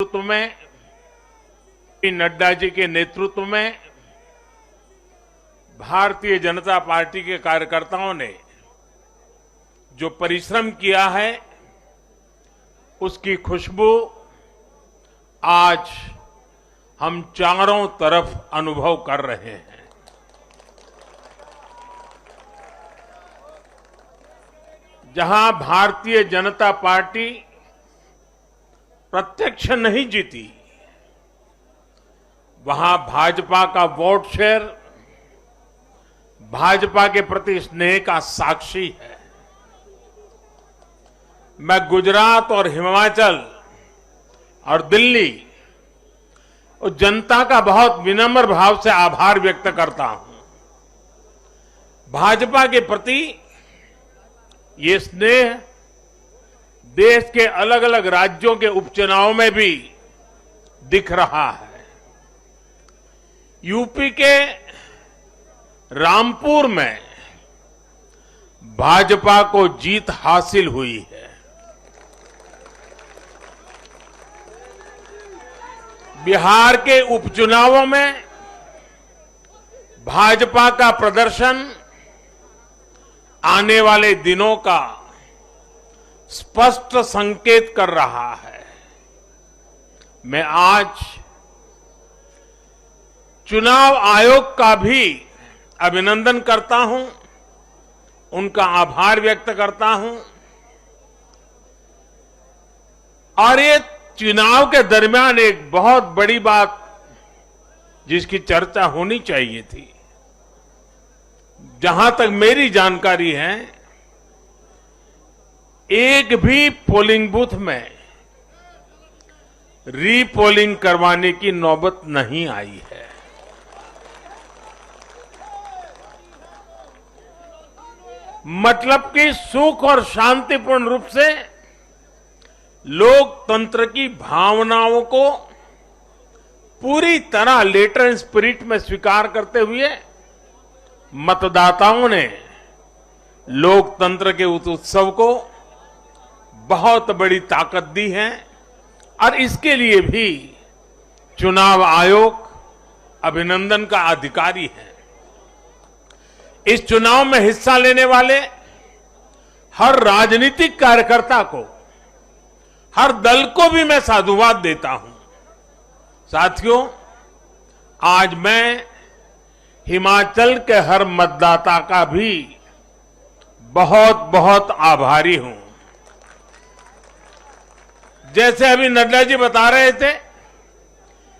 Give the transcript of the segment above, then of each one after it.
नेतृत्व में, नड्डा जी के नेतृत्व में भारतीय जनता पार्टी के कार्यकर्ताओं ने जो परिश्रम किया है, उसकी खुशबू आज हम चारों तरफ अनुभव कर रहे हैं। जहां भारतीय जनता पार्टी प्रत्यक्ष नहीं जीती, वहां भाजपा का वोट शेयर भाजपा के प्रति स्नेह का साक्षी है। मैं गुजरात और हिमाचल और दिल्ली और जनता का बहुत विनम्र भाव से आभार व्यक्त करता हूं। भाजपा के प्रति ये स्नेह देश के अलग अलग राज्यों के उपचुनाव में भी दिख रहा है। यूपी के रामपुर में भाजपा को जीत हासिल हुई है। बिहार के उपचुनावों में भाजपा का प्रदर्शन आने वाले दिनों का स्पष्ट संकेत कर रहा है। मैं आज चुनाव आयोग का भी अभिनंदन करता हूं, उनका आभार व्यक्त करता हूं। और ये चुनाव के दरमियान एक बहुत बड़ी बात जिसकी चर्चा होनी चाहिए थी, जहां तक मेरी जानकारी है, एक भी पोलिंग बूथ में रीपोलिंग करवाने की नौबत नहीं आई है। मतलब कि सुख और शांतिपूर्ण रूप से लोकतंत्र की भावनाओं को पूरी तरह लेटर एंड स्पिरिट में स्वीकार करते हुए मतदाताओं ने लोकतंत्र के उस उत्सव को बहुत बड़ी ताकत दी है। और इसके लिए भी चुनाव आयोग अभिनंदन का अधिकारी है। इस चुनाव में हिस्सा लेने वाले हर राजनीतिक कार्यकर्ता को, हर दल को भी मैं साधुवाद देता हूं। साथियों, आज मैं हिमाचल के हर मतदाता का भी बहुत बहुत आभारी हूं। जैसे अभी नड्डा जी बता रहे थे,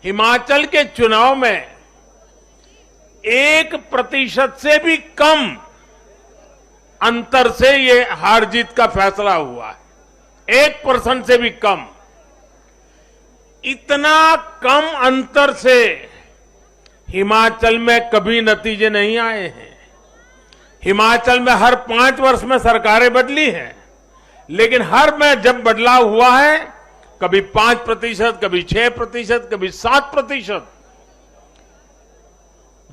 हिमाचल के चुनाव में 1% से भी कम अंतर से ये हार जीत का फैसला हुआ है। 1% से भी कम। इतना कम अंतर से हिमाचल में कभी नतीजे नहीं आए हैं। हिमाचल में हर 5 वर्ष में सरकारें बदली हैं, लेकिन हर में जब बदलाव हुआ है, कभी 5%, कभी 6%, कभी 7%।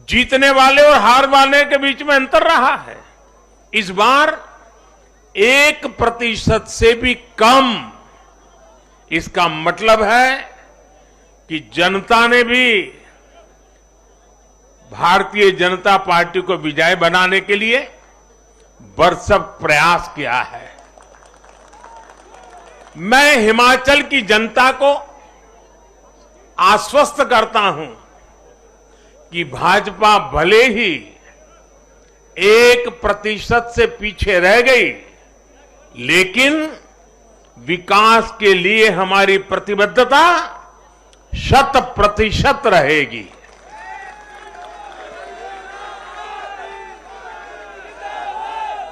जीतने वाले और हार वाले के बीच में अंतर रहा है। इस बार 1% से भी कम। इसका मतलब है कि जनता ने भी भारतीय जनता पार्टी को विजय बनाने के लिए भरसक प्रयास किया है। मैं हिमाचल की जनता को आश्वस्त करता हूं कि भाजपा भले ही 1% से पीछे रह गई, लेकिन विकास के लिए हमारी प्रतिबद्धता 100% रहेगी।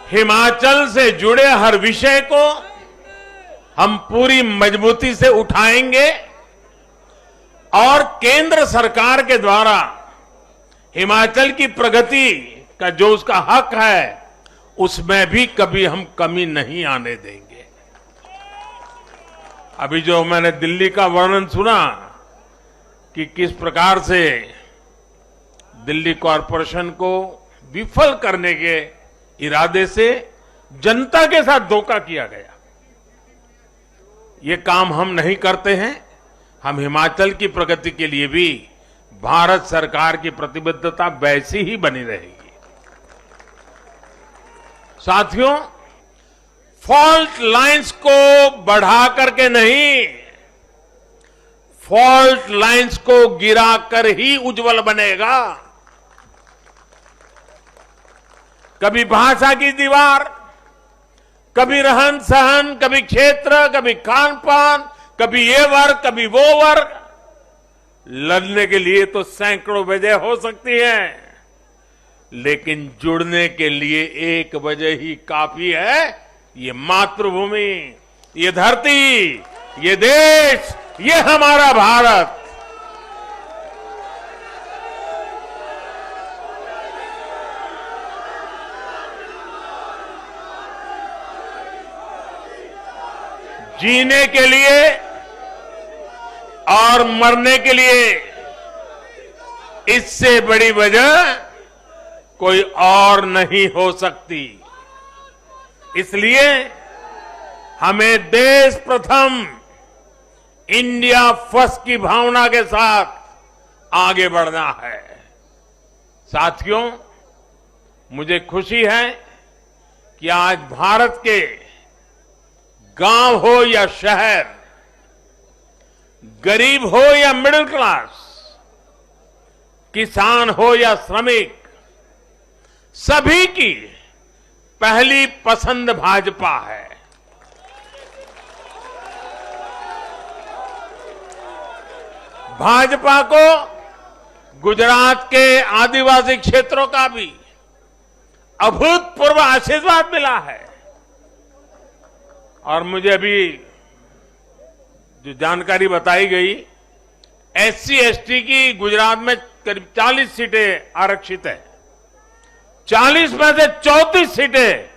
हिमाचल से जुड़े हर विषय को हम पूरी मजबूती से उठाएंगे और केंद्र सरकार के द्वारा हिमाचल की प्रगति का जो उसका हक है, उसमें भी कभी हम कमी नहीं आने देंगे। अभी जो मैंने दिल्ली का वर्णन सुना कि किस प्रकार से दिल्ली कॉरपोरेशन को विफल करने के इरादे से जनता के साथ धोखा किया गया, ये काम हम नहीं करते हैं। हम हिमाचल की प्रगति के लिए भी भारत सरकार की प्रतिबद्धता वैसी ही बनी रहेगी। साथियों, फॉल्ट लाइंस को बढ़ा करके नहीं, फॉल्ट लाइंस को गिरा कर ही उज्जवल बनेगा। कभी भाषा की दीवार, कभी रहन सहन, कभी क्षेत्र, कभी खान पान, कभी ये वर्ग, कभी वो वर्ग। लड़ने के लिए तो सैकड़ों वजह हो सकती है, लेकिन जुड़ने के लिए एक वजह ही काफी है, ये मातृभूमि, ये धरती, ये देश, ये हमारा भारत। जीने के लिए और मरने के लिए इससे बड़ी वजह कोई और नहीं हो सकती। इसलिए हमें देश प्रथम, इंडिया फर्स्ट की भावना के साथ आगे बढ़ना है। साथियों, मुझे खुशी है कि आज भारत के गांव हो या शहर, गरीब हो या मिडिल क्लास, किसान हो या श्रमिक, सभी की पहली पसंद भाजपा है। भाजपा को गुजरात के आदिवासी क्षेत्रों का भी अभूतपूर्व आशीर्वाद मिला है। और मुझे अभी जो जानकारी बताई गई, एससी एसटी की गुजरात में करीब 40 सीटें आरक्षित है। 40 में से 34 सीटें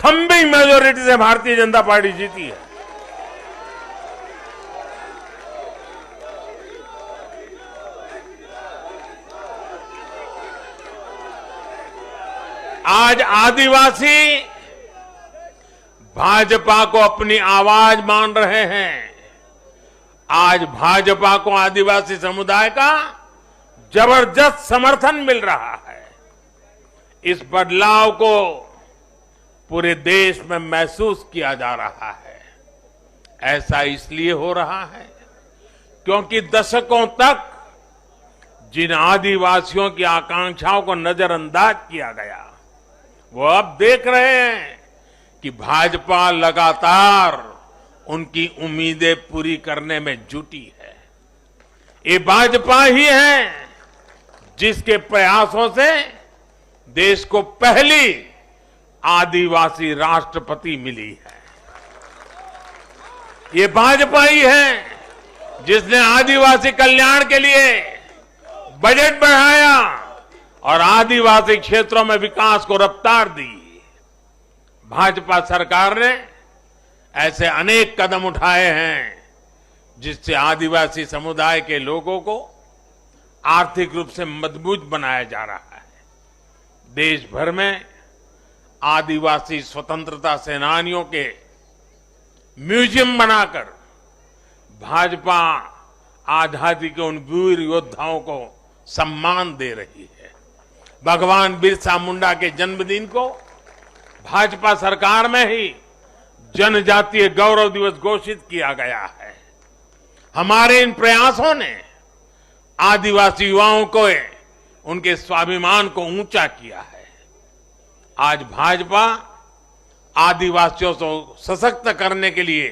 थम्बिंग मेजोरिटी से भारतीय जनता पार्टी जीती है। आज आदिवासी भाजपा को अपनी आवाज मान रहे हैं। आज भाजपा को आदिवासी समुदाय का जबरदस्त समर्थन मिल रहा है। इस बदलाव को पूरे देश में महसूस किया जा रहा है। ऐसा इसलिए हो रहा है क्योंकि दशकों तक जिन आदिवासियों की आकांक्षाओं को नजरअंदाज किया गया, वो अब देख रहे हैं कि भाजपा लगातार उनकी उम्मीदें पूरी करने में जुटी है। ये भाजपा ही है जिसके प्रयासों से देश को पहली आदिवासी राष्ट्रपति मिली है। ये भाजपा ही है जिसने आदिवासी कल्याण के लिए बजट बढ़ाया और आदिवासी क्षेत्रों में विकास को रफ्तार दी। भाजपा सरकार ने ऐसे अनेक कदम उठाए हैं जिससे आदिवासी समुदाय के लोगों को आर्थिक रूप से मजबूत बनाया जा रहा है। देश भर में आदिवासी स्वतंत्रता सेनानियों के म्यूजियम बनाकर भाजपा आजादी के उन वीर योद्धाओं को सम्मान दे रही है। भगवान बिरसा मुंडा के जन्मदिन को भाजपा सरकार में ही जनजातीय गौरव दिवस घोषित किया गया है। हमारे इन प्रयासों ने आदिवासी युवाओं को उनके स्वाभिमान को ऊंचा किया है। आज भाजपा आदिवासियों को सशक्त करने के लिए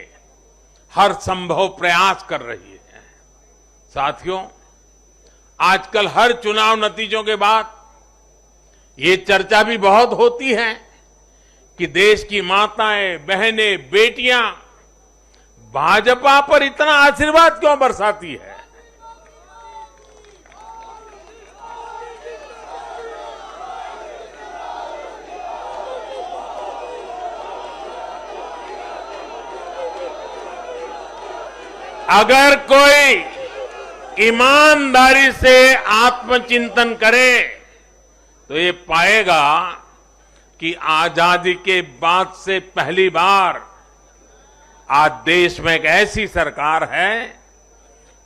हर संभव प्रयास कर रही है। साथियों, आजकल हर चुनाव नतीजों के बाद ये चर्चा भी बहुत होती है कि देश की माताएं, बहनें, बेटियां भाजपा पर इतना आशीर्वाद क्यों बरसाती है। अगर कोई ईमानदारी से आत्मचिंतन करे तो ये पाएगा कि आजादी के बाद से पहली बार आज देश में एक ऐसी सरकार है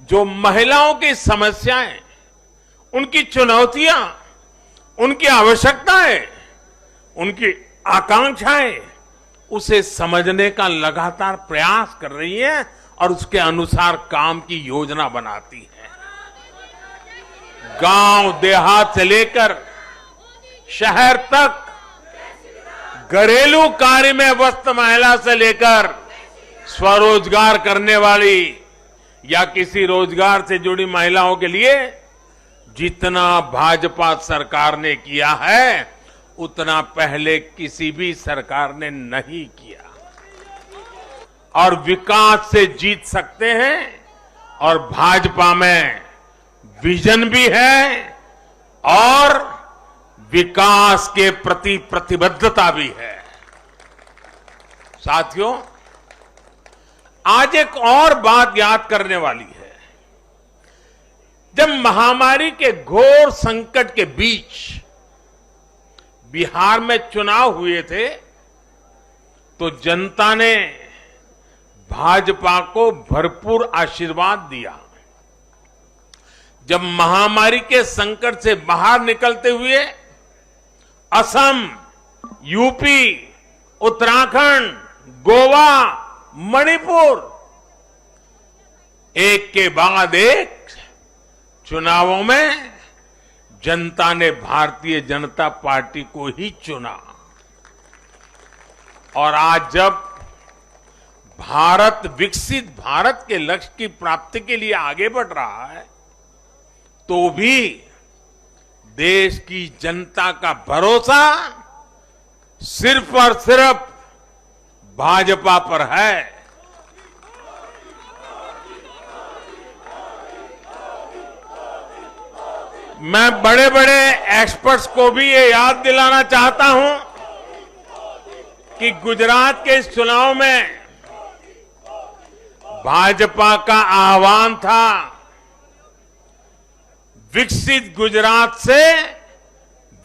जो महिलाओं की समस्याएं, उनकी चुनौतियां, उनकी आवश्यकताएं, उनकी आकांक्षाएं, उसे समझने का लगातार प्रयास कर रही है और उसके अनुसार काम की योजना बनाती है। गांव देहात से लेकर शहर तक, घरेलू कार्य में व्यस्त महिला से लेकर स्वरोजगार करने वाली या किसी रोजगार से जुड़ी महिलाओं के लिए जितना भाजपा सरकार ने किया है, उतना पहले किसी भी सरकार ने नहीं किया। और विकास से जीत सकते हैं और भाजपा में विजन भी है और विकास के प्रति प्रतिबद्धता भी है। साथियों, आज एक और बात याद करने वाली है। जब महामारी के घोर संकट के बीच बिहार में चुनाव हुए थे, तो जनता ने भाजपा को भरपूर आशीर्वाद दिया। जब महामारी के संकट से बाहर निकलते हुए असम, यूपी, उत्तराखंड, गोवा, मणिपुर एक के बाद एक चुनावों में जनता ने भारतीय जनता पार्टी को ही चुना। और आज जब भारत विकसित भारत के लक्ष्य की प्राप्ति के लिए आगे बढ़ रहा है, तो भी देश की जनता का भरोसा सिर्फ और सिर्फ भाजपा पर है। मैं बड़े बड़े एक्सपर्ट्स को भी ये याद दिलाना चाहता हूं कि गुजरात के इस चुनाव में भाजपा का आह्वान था, विकसित गुजरात से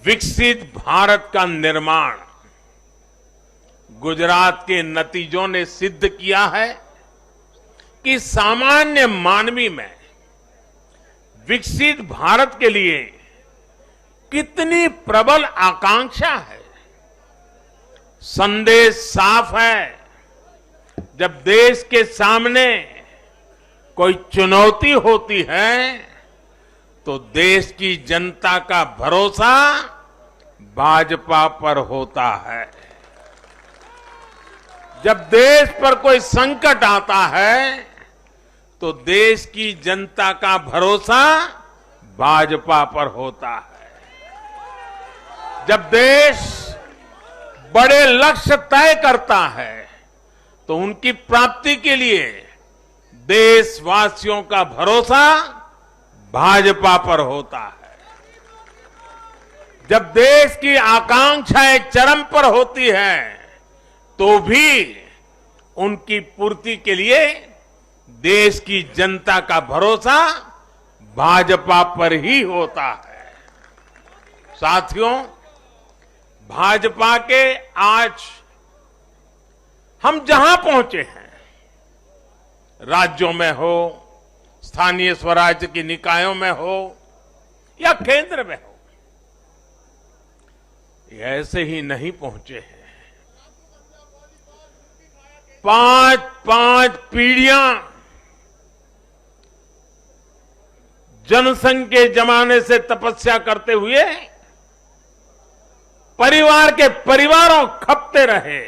विकसित भारत का निर्माण। गुजरात के नतीजों ने सिद्ध किया है कि सामान्य मानवी में विकसित भारत के लिए कितनी प्रबल आकांक्षा है। संदेश साफ है, जब देश के सामने कोई चुनौती होती है तो देश की जनता का भरोसा भाजपा पर होता है। जब देश पर कोई संकट आता है तो देश की जनता का भरोसा भाजपा पर होता है। जब देश बड़े लक्ष्य तय करता है तो उनकी प्राप्ति के लिए देशवासियों का भरोसा भाजपा पर होता है। जब देश की आकांक्षाएं चरम पर होती है तो भी उनकी पूर्ति के लिए देश की जनता का भरोसा भाजपा पर ही होता है। साथियों, भाजपा के आज हम जहां पहुंचे हैं, राज्यों में हो, स्थानीय स्वराज्य की निकायों में हो या केंद्र में हो, ये ऐसे ही नहीं पहुंचे हैं। 5 पीढ़ियां जनसंघ के जमाने से तपस्या करते हुए परिवार के परिवारों खपते रहे।